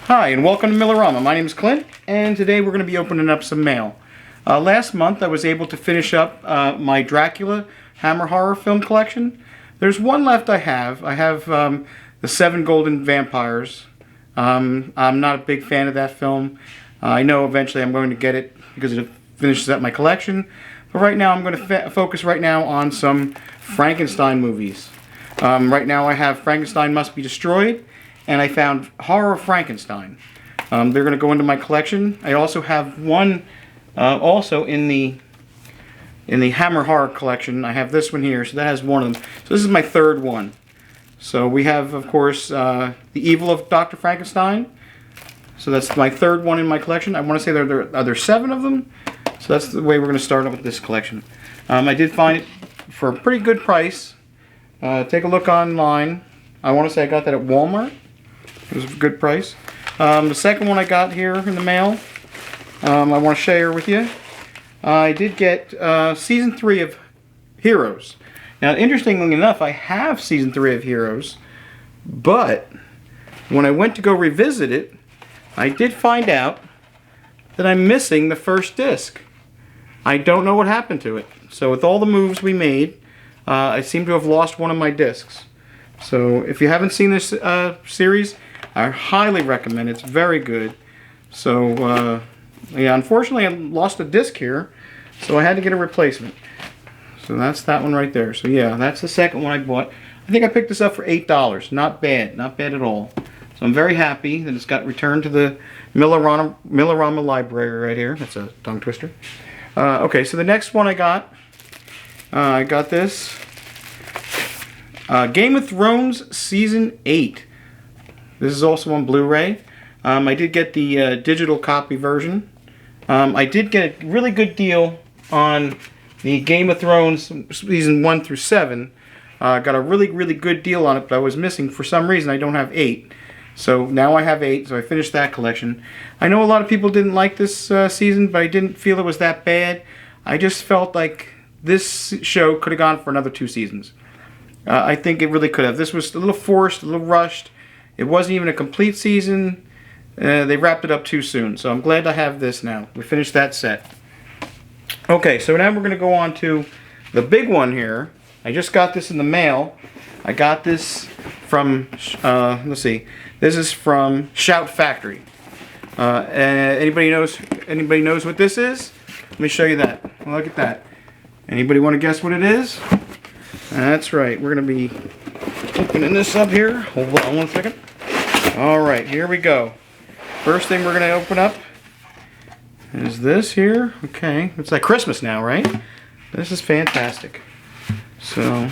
Hi, and welcome to MILLERAMA. My name is Clint, and today we're going to be opening up some mail. Last month I was able to finish up my Dracula Hammer horror film collection. There's one left I have. I have the 7 Golden Vampires. I'm not a big fan of that film. I know eventually I'm going to get it because it finishes up my collection. But right now I'm going to focus right now on some Frankenstein movies. Right now I have Frankenstein Must Be Destroyed, and I found Horror of Frankenstein. They're going to go into my collection. I also have one also in the Hammer horror collection. I have this one here, so that has one of them. So this is my third one. So we have, of course, The Evil of Dr. Frankenstein. So that's my third one in my collection. I want to say there are 7 of them. So that's the way we're going to start up with this collection. I did find it for a pretty good price. Take a look online. I want to say I got that at Walmart. It was a good price. The second one I got here in the mail, I want to share with you. I did get Season 3 of Heroes. Now, interestingly enough, I have Season 3 of Heroes, but when I went to go revisit it, I did find out that I'm missing the first disc. I don't know what happened to it. So with all the moves we made, I seem to have lost one of my discs. So if you haven't seen this series, I highly recommend it. It's very good. So yeah, unfortunately I lost a disc here, so I had to get a replacement. So that's that one right there. So yeah, that's the second one I bought. I think I picked this up for $8. Not bad. Not bad at all. So I'm very happy that it's got returned to the MILLERAMA library right here. That's a tongue twister. Okay, so the next one I got this. Game of Thrones Season 8. This is also on Blu-ray. I did get the digital copy version. I did get a really good deal on the Game of Thrones Season 1 through 7. Got a really good deal on it, but I was missing, for some reason, I don't have 8. So now I have 8, so I finished that collection. I know a lot of people didn't like this season, but I didn't feel it was that bad. I just felt like this show could have gone for another 2 seasons. I think it really could have. This was a little forced, a little rushed. It wasn't even a complete season. They wrapped it up too soon. So I'm glad to have this now. We finished that set. Okay, so now we're going to go on to the big one here. I just got this in the mail. I got this from, let's see. This is from Shout Factory. Anybody knows what this is? Let me show you that. Look at that. Anybody want to guess what it is? That's right. We're going to be opening this up here. Hold on one second. Alright, here we go. First thing we're going to open up is this here. Okay, it's like Christmas now, right? This is fantastic. So,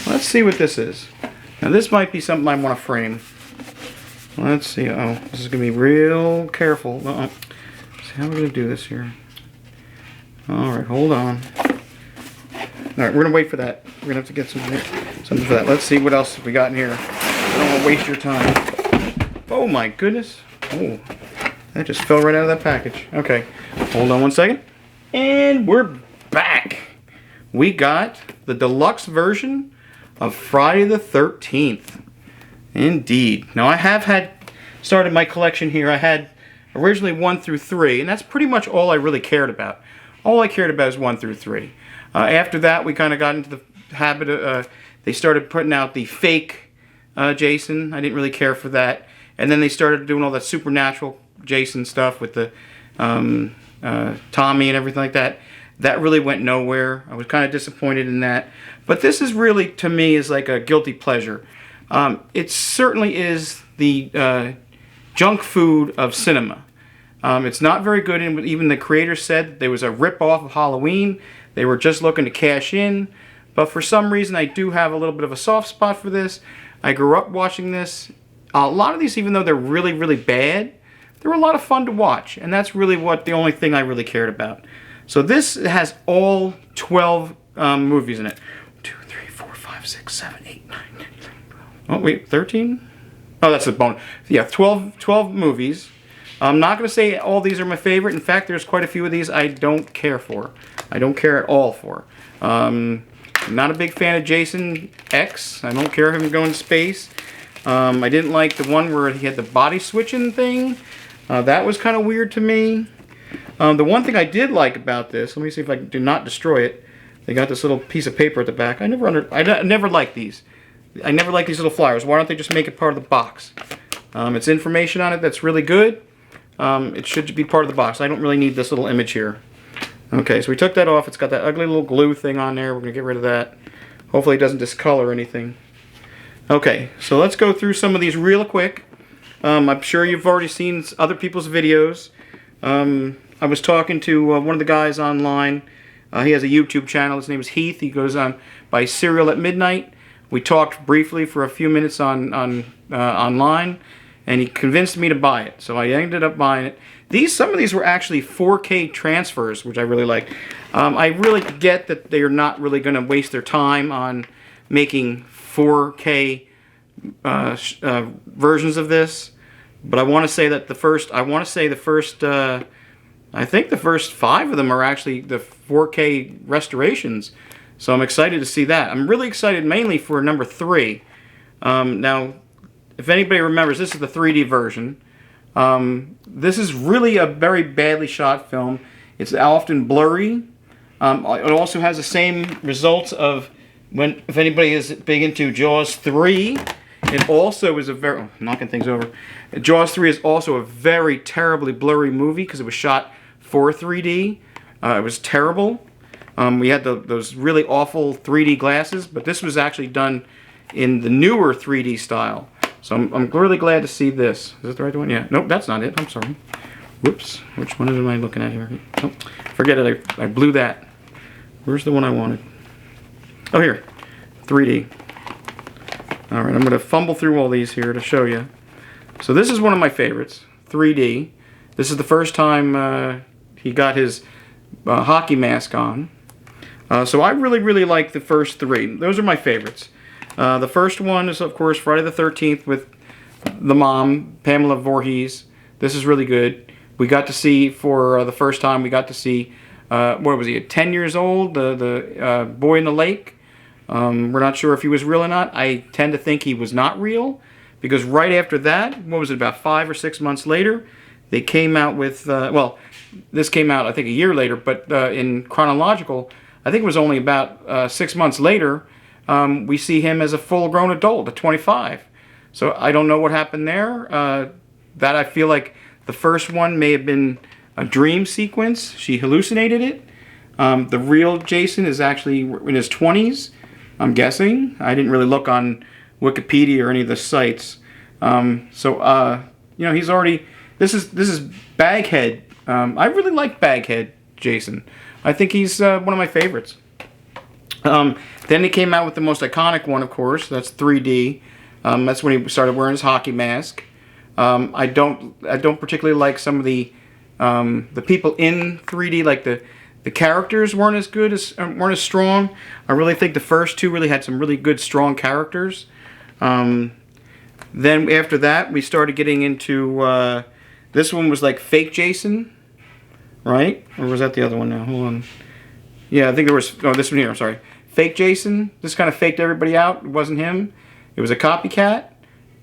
let's see what this is. Now this might be something I want to frame. Let's see. Oh, this is going to be real careful. Let's see how we're going to do this here. Alright, hold on. Alright, we're going to wait for that. We're going to have to get something for that. Let's see what else we got in here. I don't want to waste your time. Oh my goodness. Oh, that just fell right out of that package. Okay, hold on one second. And we're back. We got the deluxe version of Friday the 13th. Indeed. Now I have started my collection here. I had originally 1 through 3, and that's pretty much all I really cared about. All I cared about is 1 through 3. After that, we kind of got into the habit of, they started putting out the fake Jason. I didn't really care for that. And then they started doing all that supernatural Jason stuff with the Tommy and everything like that. That really went nowhere. I was kind of disappointed in that. But this is really, to me, is like a guilty pleasure. It certainly is the junk food of cinema. It's not very good, and even the creators said there was a rip-off of Halloween. They were just looking to cash in. But for some reason, I do have a little bit of a soft spot for this. I grew up watching this. A lot of these, even though they're really bad, they were a lot of fun to watch. And that's really the only thing I really cared about. So this has all 12 movies in it. 2, 3, 4, 5, 6, 7, 8, 9, 10, 11, 12. Oh, wait, 13? Oh, that's a bonus. Yeah, 12 movies. I'm not going to say all these are my favorite. In fact, there's quite a few of these I don't care for. I don't care at all for. I'm not a big fan of Jason X. I don't care if I'm going to space. I didn't like the one where he had the body switching thing. That was kind of weird to me. The one thing I did like about this, let me see if I do not destroy it. They got this little piece of paper at the back. I never liked these. I never liked these little flyers. Why don't they just make it part of the box? It's information on it that's really good. It should be part of the box. I don't really need this little image here. Okay, so we took that off. It's got that ugly little glue thing on there. We're going to get rid of that. Hopefully it doesn't discolor anything. Okay, so let's go through some of these real quick. I'm sure you've already seen other people's videos. I was talking to one of the guys online. He has a YouTube channel. His name is Heath. He goes on by Cereal at Midnight. We talked briefly for a few minutes online, and he convinced me to buy it. So I ended up buying it. Some of these were actually 4K transfers, which I really liked. I really get that they are not really going to waste their time on making 4K versions of this. But I want to say that I think the first 5 of them are actually the 4K restorations. So I'm excited to see that. I'm really excited mainly for number 3. Now, if anybody remembers, this is the 3D version. This is really a very badly shot film. It's often blurry. It also has the same results of if anybody is big into Jaws 3. It also is a very... Oh, knocking things over. Jaws 3 is also a very terribly blurry movie because it was shot for 3D. It was terrible. We had those really awful 3D glasses, but this was actually done in the newer 3D style. So I'm really glad to see this. Is this the right one? Yeah. Nope, that's not it. I'm sorry. Whoops. Which one am I looking at here? Oh, forget it. I blew that. Where's the one I wanted? Oh, here. 3D. All right, I'm going to fumble through all these here to show you. So this is one of my favorites, 3D. This is the first time he got his hockey mask on. So I really like the first 3. Those are my favorites. The first one is, of course, Friday the 13th with the mom, Pamela Voorhees. This is really good. We got to see, for the first time, we got to see, what was he, 10 years old, the boy in the lake. We're not sure if he was real or not. I tend to think he was not real, because right after that, what was it, about 5 or 6 months later, they came out with, well, this came out I think a year later, but in chronological, I think it was only about 6 months later, we see him as a full-grown adult at 25. So I don't know what happened there. That I feel like the first one may have been a dream sequence. She hallucinated it. The real Jason is actually in his 20s, I'm guessing. I didn't really look on Wikipedia or any of the sites. You know, he's already... This is Baghead. I really like Baghead Jason. I think he's one of my favorites. Then he came out with the most iconic one, of course. That's 3D. That's when he started wearing his hockey mask. I don't particularly like some of the people in 3D, like the characters weren't as good weren't as strong. I really think the first 2 really had some really good, strong characters. Then after that, we started getting into this one was like fake Jason, right? Or was that the other one now? Hold on. Yeah, I think there was. Oh, this one here. I'm sorry. Fake Jason. This kind of faked everybody out. It wasn't him. It was a copycat.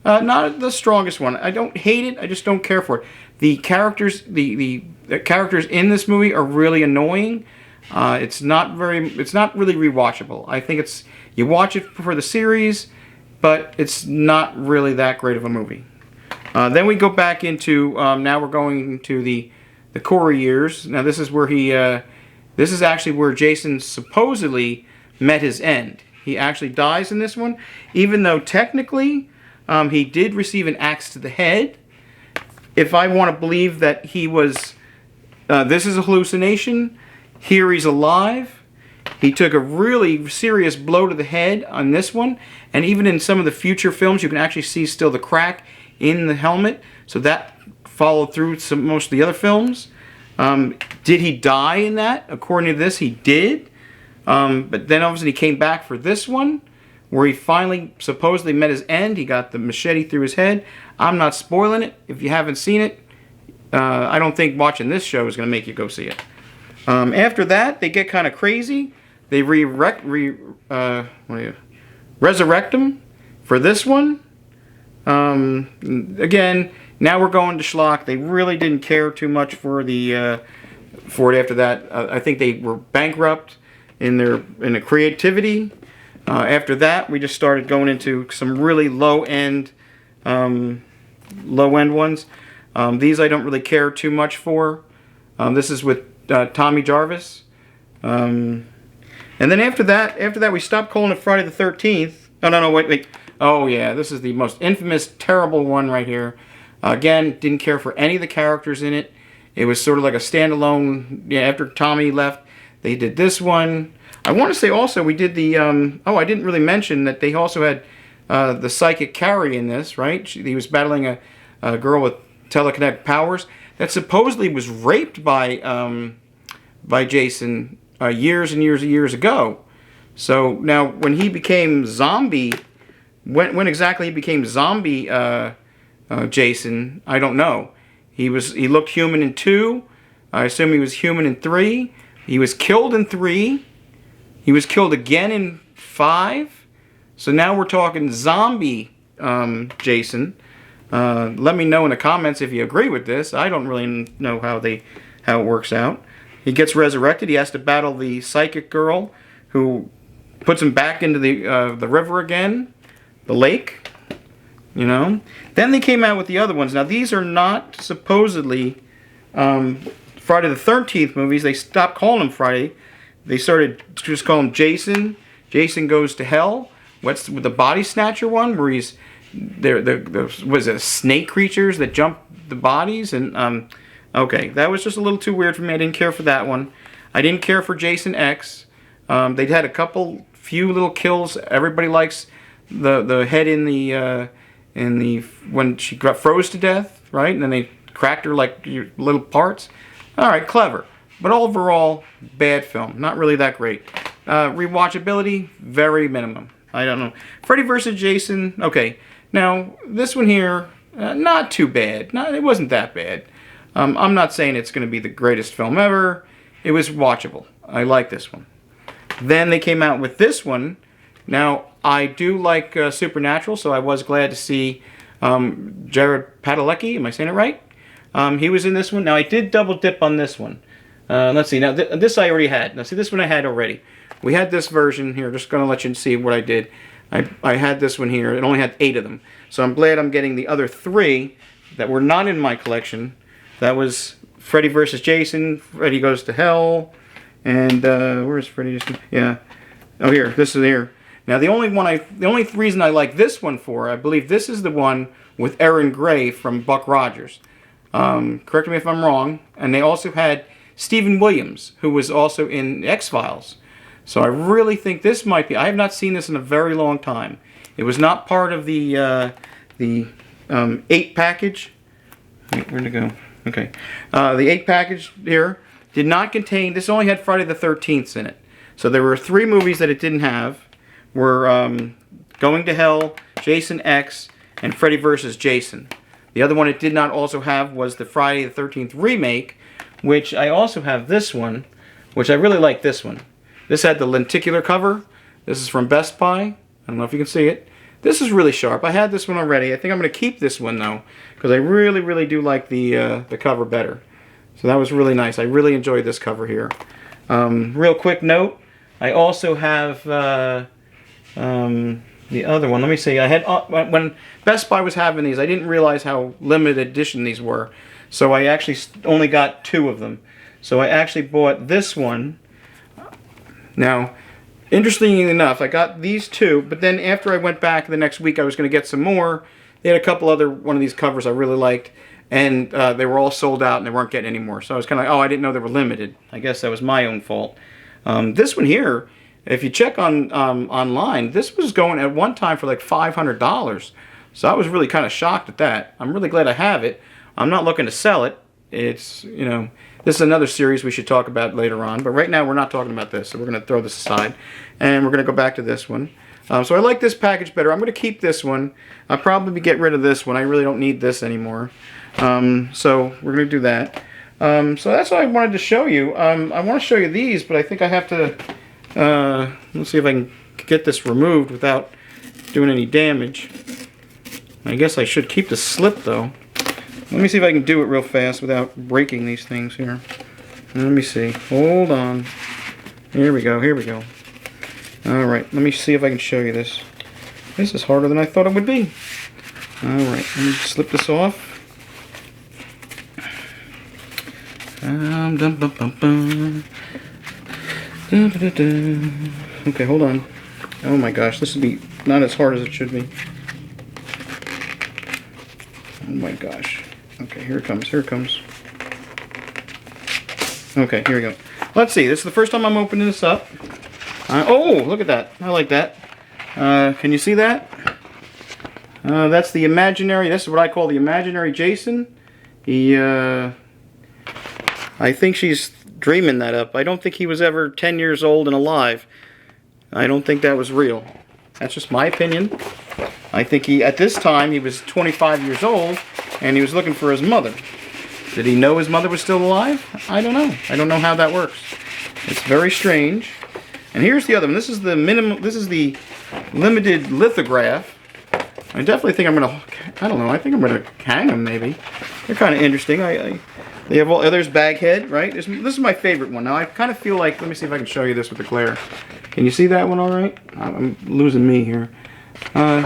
Not the strongest one. I don't hate it. I just don't care for it. The characters, the characters in this movie are really annoying. It's not really rewatchable. I think you watch it for the series, but it's not really that great of a movie. Then we go back into now we're going to the Corey years. Now this is where this is actually where Jason supposedly met his end. He actually dies in this one, even though technically he did receive an axe to the head. If I want to believe that he was, this is a hallucination, here he's alive. He took a really serious blow to the head on this one, and even in some of the future films you can actually see still the crack in the helmet, so that followed through most of the other films. Did he die in that? According to this, he did. But then obviously he came back for this one, where he finally supposedly met his end. He got the machete through his head. I'm not spoiling it. If you haven't seen it, I don't think watching this show is going to make you go see it. After that, they get kind of crazy. They resurrect him for this one. Again, now we're going to schlock. They really didn't care too much for the for it after that. I think they were bankrupt in their creativity. After that, we just started going into some really low-end ones. These I don't really care too much for. This is with Tommy Jarvis. And then after that we stopped calling it Friday the 13th. Oh, no, wait. Oh, yeah, this is the most infamous, terrible one right here. Again, didn't care for any of the characters in it. It was sort of like a standalone. Yeah, after Tommy left, they did this one. I want to say also we did the, oh, I didn't really mention that they also had the psychic Carrie in this, right? He was battling a girl with telekinetic powers that supposedly was raped by Jason years and years ago. So now when he became zombie, when exactly he became zombie Jason, I don't know. He looked human in 2. I assume he was human in 3. He was killed in 3. He was killed again in 5. So now we're talking zombie Jason. Let me know in the comments if you agree with this. I don't really know how it works out. He gets resurrected. He has to battle the psychic girl who puts him back into the river again, the lake. You know. Then they came out with the other ones. Now these are not supposedly Friday the 13th movies. They stopped calling them Friday. They started to just call him Jason. Jason Goes to Hell. What's with the body snatcher one where he's was it snake creatures that jump the bodies? And okay, that was just a little too weird for me. I didn't care for that one. I didn't care for Jason X. They had a few little kills. Everybody likes the head in the when she got froze to death, right? And then they cracked her like little parts. All right, clever, but overall bad film. Not really that great. Rewatchability, very minimum. I don't know. Freddy vs. Jason. Okay. Now, this one here, not too bad. It wasn't that bad. I'm not saying it's going to be the greatest film ever. It was watchable. I like this one. Then they came out with this one. Now, I do like Supernatural, so I was glad to see Jared Padalecki. Am I saying it right? He was in this one. Now, I did double dip on this one. Let's see. Now, this I already had. Now, see, this one I had already. We had this version here. Just going to let you see what I did. I had this one here. It only had 8 of them. So I'm glad I'm getting the other 3 that were not in my collection. That was Freddy vs. Jason, Freddy Goes to Hell, and where's Freddy? Yeah. Oh, here. This is here. Now the only reason I like this one for, I believe this is the one with Aaron Gray from Buck Rogers. Correct me if I'm wrong. And they also had Stephen Williams, who was also in X-Files. So I really think this might be. I have not seen this in a very long time. It was not part of the 8 package. Wait, where'd it go? Okay, the 8 package here did not contain. This only had Friday the 13th in it. So there were 3 movies that it didn't have. Were Going to Hell, Jason X, and Freddy vs. Jason. The other one it did not also have was the Friday the 13th remake, which I also have this one, which I really like this one. This had the lenticular cover. This is from Best Buy. I don't know if you can see it. This is really sharp. I had this one already. I think I'm going to keep this one though, because I really do like the cover better. So that was really nice. I really enjoyed this cover here. Real quick note, I also have the other one. Let me see. I had when Best Buy was having these, I didn't realize how limited edition these were. So I actually only got 2 of them. So I actually bought this one. Now, interestingly enough, I got these 2, but then after I went back the next week, I was going to get some more. They had a couple other one of these covers I really liked, and they were all sold out and they weren't getting any more. So I was kind of like, oh, I didn't know they were limited. I guess that was my own fault. This one here, if you check on online, this was going at one time for like $500. So I was really kind of shocked at that. I'm really glad I have it. I'm not looking to sell it. It's, you know, this is another series we should talk about later on. But right now we're not talking about this. So we're going to throw this aside. And we're going to go back to this one. So I like this package better. I'm going to keep this one. I'll probably get rid of this one. I really don't need this anymore. So we're going to do that. So that's what I wanted to show you. I want to show you these, but I think I have to... let's see if I can get this removed without doing any damage. I guess I should keep the slip though. Let me see if I can do it real fast without breaking these things here. Let me see. Hold on. Here we go. Here we go. Alright, let me see if I can show you this. This is harder than I thought it would be. Alright, let me slip this off. Okay, hold on. Oh my gosh, this would be not as hard as it should be. Oh my gosh. Okay, here it comes, here it comes. Okay, here we go. Let's see, this is the first time I'm opening this up. Oh, look at that. I like that. Can you see that? That's the imaginary, this is what I call the imaginary Jason. He, I think she's dreaming that up. I don't think he was ever 10 years old and alive. I don't think that was real. That's just my opinion. I think at this time, he was 25 years old, and he was looking for his mother. Did he know his mother was still alive? I don't know. I don't know how that works. It's very strange. And here's the other one. This is the the limited lithograph. I definitely think I'm gonna, I don't know, I think I'm gonna hang them maybe. They're kind of interesting. They have all, there's Baghead, right? This is my favorite one. Now I kind of feel like, let me see if I can show you this with the glare. Can you see that one all right? I'm losing me here. I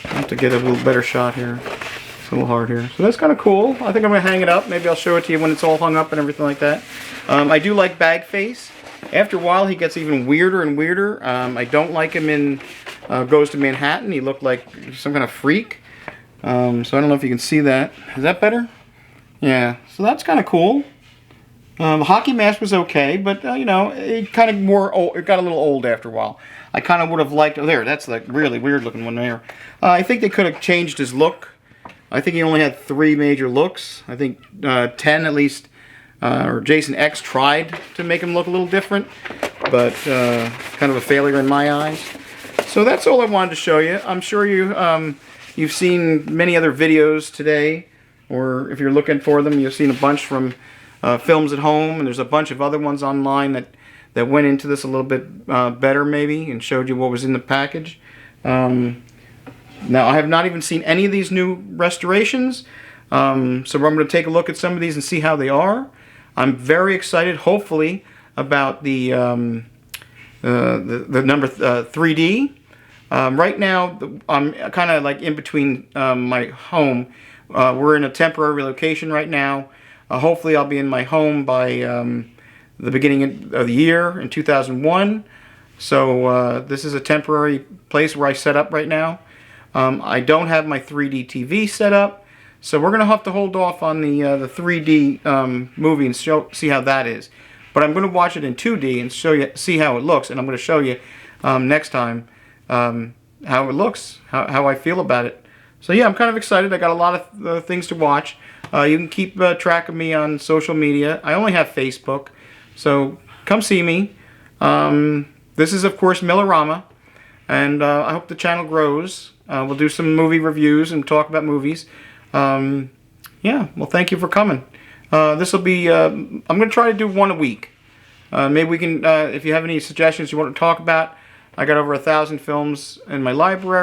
have to get a little better shot here. It's a little hard here. So that's kind of cool. I think I'm going to hang it up. Maybe I'll show it to you when it's all hung up and everything like that. I do like Bagface. After a while, he gets even weirder and weirder. I don't like him in Goes to Manhattan. He looked like some kind of freak. So I don't know if you can see that. Is that better? Yeah. So that's kind of cool. The hockey mask was okay, but you know, it kind of it got a little old after a while. I kind of would have liked, oh there, that's the really weird looking one there. I think they could have changed his look. I think he only had 3 major looks. I think 10 at least, or Jason X tried to make him look a little different, but kind of a failure in my eyes. So that's all I wanted to show you. I'm sure you've seen many other videos today, or if you're looking for them, you've seen a bunch from Films at Home, and there's a bunch of other ones online that went into this a little bit better maybe and showed you what was in the package. Now I have not even seen any of these new restorations, so I'm going to take a look at some of these and see how they are. I'm very excited, hopefully, about the number 3D. Right now I'm kind of like in between my home. We're in a temporary relocation right now. Hopefully I'll be in my home by the beginning of the year in 2001. So this is a temporary place where I set up right now. I don't have my 3D TV set up, so we're going to have to hold off on the 3D movie and see how that is. But I'm going to watch it in 2D and see how it looks, and I'm going to show you next time how it looks, how I feel about it. So yeah, I'm kind of excited. I got a lot of things to watch. You can keep track of me on social media. I only have Facebook, so come see me. This is, of course, MILLERAMA, and I hope the channel grows. We'll do some movie reviews and talk about movies. Yeah, well, thank you for coming. This will be, I'm going to try to do one a week. Maybe we can, if you have any suggestions you want to talk about, I got over 1,000 films in my library.